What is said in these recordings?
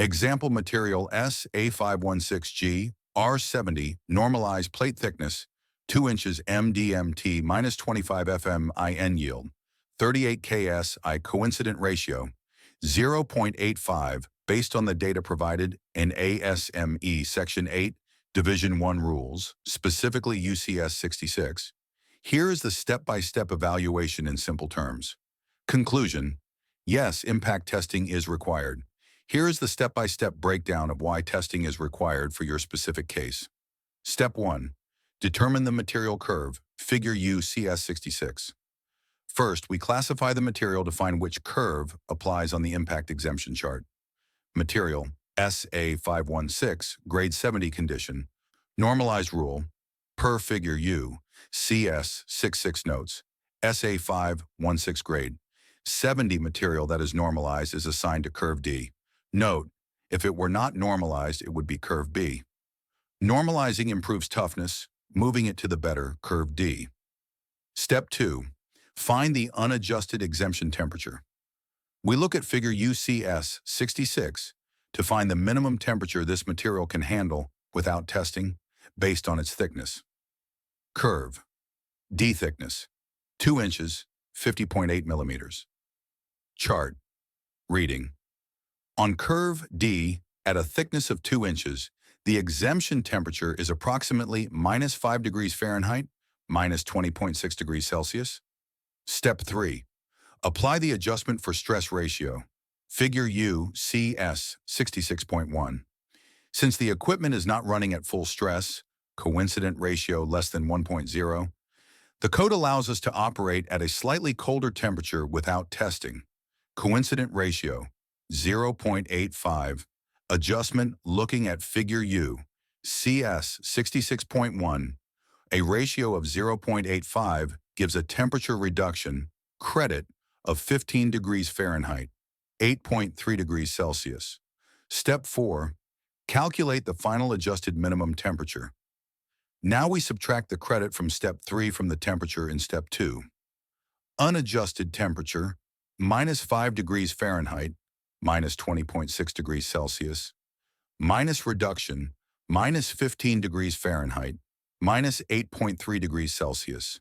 Example material SA516G, R70, normalized plate thickness, 2 inches MDMT minus 25 FMIN yield, 38 KSI coincident ratio, 0.85 based on the data provided in ASME Section 8, Division 1 rules, specifically UCS 66. Here is the step-by-step evaluation in simple terms. Conclusion: yes, impact testing is required. Here is the step-by-step breakdown of why testing is required for your specific case. Step 1. Determine the material curve, figure UCS66. First, we classify the material to find which curve applies on the impact exemption chart. Material, SA516, grade 70 condition. Normalized rule, per figure U, CS66 notes, SA516 grade. 70 material that is normalized is assigned to curve D. Note, if it were not normalized, it would be curve B. Normalizing improves toughness, moving it to the better curve D. Step 2. Find the unadjusted exemption temperature. We look at figure UCS 66 to find the minimum temperature this material can handle without testing based on its thickness. Curve, D thickness, 2 inches, 50.8 millimeters. Chart, reading. On curve D, at a thickness of 2 inches, the exemption temperature is approximately minus 5 degrees Fahrenheit, minus 20.6 degrees Celsius. Step 3. Apply the adjustment for stress ratio, figure U CS 66.1. Since the equipment is not running at full stress, coincident ratio less than 1.0, the code allows us to operate at a slightly colder temperature without testing. Coincident ratio 0.85. Adjustment looking at figure U, CS 66.1. A ratio of 0.85 gives a temperature reduction, credit, of 15 degrees Fahrenheit, 8.3 degrees Celsius. Step 4. Calculate the final adjusted minimum temperature. Now we subtract the credit from step 3 from the temperature in step 2. Unadjusted temperature, minus 5 degrees Fahrenheit, minus 20.6 degrees Celsius, minus reduction, minus 15 degrees Fahrenheit, minus 8.3 degrees Celsius.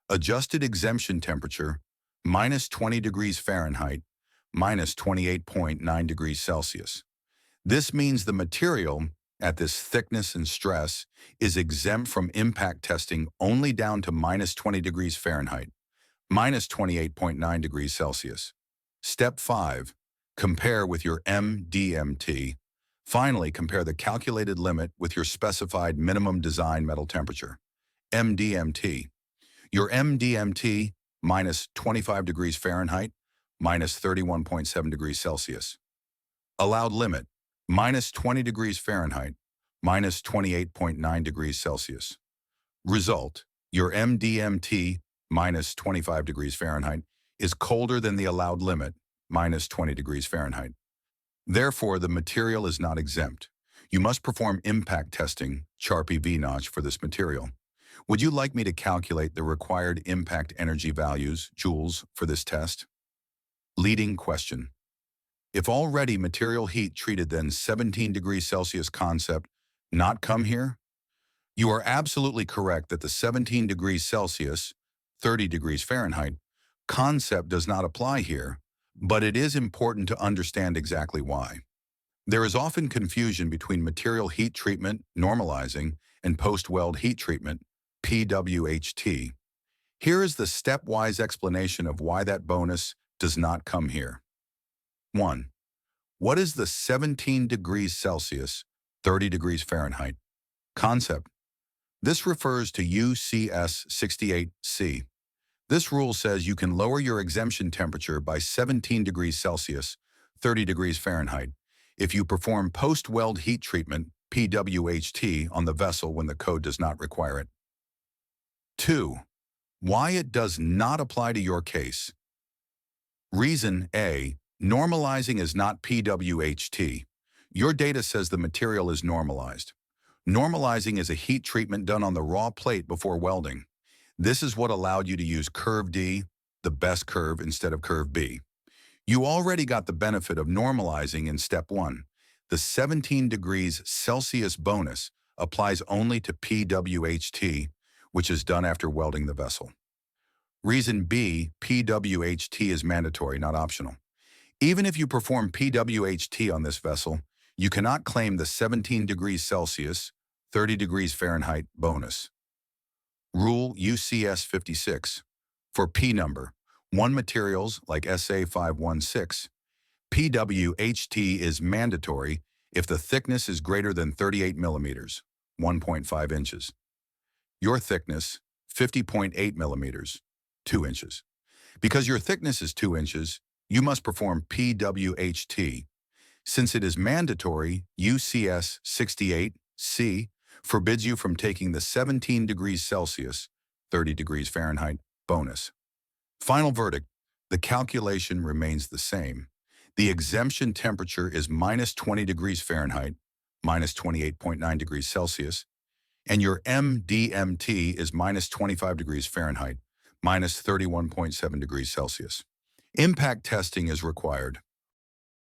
Adjusted exemption temperature, minus 20 degrees Fahrenheit, minus 28.9 degrees Celsius. This means the material, at this thickness and stress, is exempt from impact testing only down to minus 20 degrees Fahrenheit, minus 28.9 degrees Celsius. Step 5. Compare with your MDMT. Finally, compare the calculated limit with your specified minimum design metal temperature, MDMT. Your MDMT, minus 25 degrees Fahrenheit, minus 31.7 degrees Celsius. Allowed limit, minus 20 degrees Fahrenheit, minus 28.9 degrees Celsius. Result, your MDMT, minus 25 degrees Fahrenheit, is colder than the allowed limit, minus 20 degrees Fahrenheit. Therefore, the material is not exempt. You must perform impact testing, Charpy V-notch, for this material. Would you like me to calculate the required impact energy values, joules, for this test? Leading question. If already material heat treated, then 17 degrees Celsius concept not come here? You are absolutely correct that the 17 degrees Celsius, 30 degrees Fahrenheit, concept does not apply here, but it is important to understand exactly why. There is often confusion between material heat treatment, normalizing, and post-weld heat treatment, PWHT. Here is the stepwise explanation of why that bonus does not come here. 1. What is the 17 degrees Celsius, 30 degrees Fahrenheit concept? This refers to UCS 68C. This rule says you can lower your exemption temperature by 17 degrees Celsius, 30 degrees Fahrenheit, if you perform post-weld heat treatment, PWHT, on the vessel when the code does not require it. 2. Why it does not apply to your case. Reason A. Normalizing is not PWHT. Your data says the material is normalized. Normalizing is a heat treatment done on the raw plate before welding. This is what allowed you to use curve D, the best curve, instead of curve B. You already got the benefit of normalizing in step 1. The 17 degrees Celsius bonus applies only to PWHT, which is done after welding the vessel. Reason B, PWHT is mandatory, not optional. Even if you perform PWHT on this vessel, you cannot claim the 17 degrees Celsius, 30 degrees Fahrenheit bonus. Rule UCS 56. For P number, 1 materials like SA516, PWHT is mandatory if the thickness is greater than 38 millimeters, 1.5 inches. Your thickness, 50.8 millimeters, 2 inches. Because your thickness is 2 inches, you must perform PWHT. Since it is mandatory, UCS 68C forbids you from taking the 17 degrees Celsius, 30 degrees Fahrenheit bonus. Final verdict, the calculation remains the same. The exemption temperature is minus 20 degrees Fahrenheit, minus 28.9 degrees Celsius, and your MDMT is minus 25 degrees Fahrenheit, minus 31.7 degrees Celsius. Impact testing is required.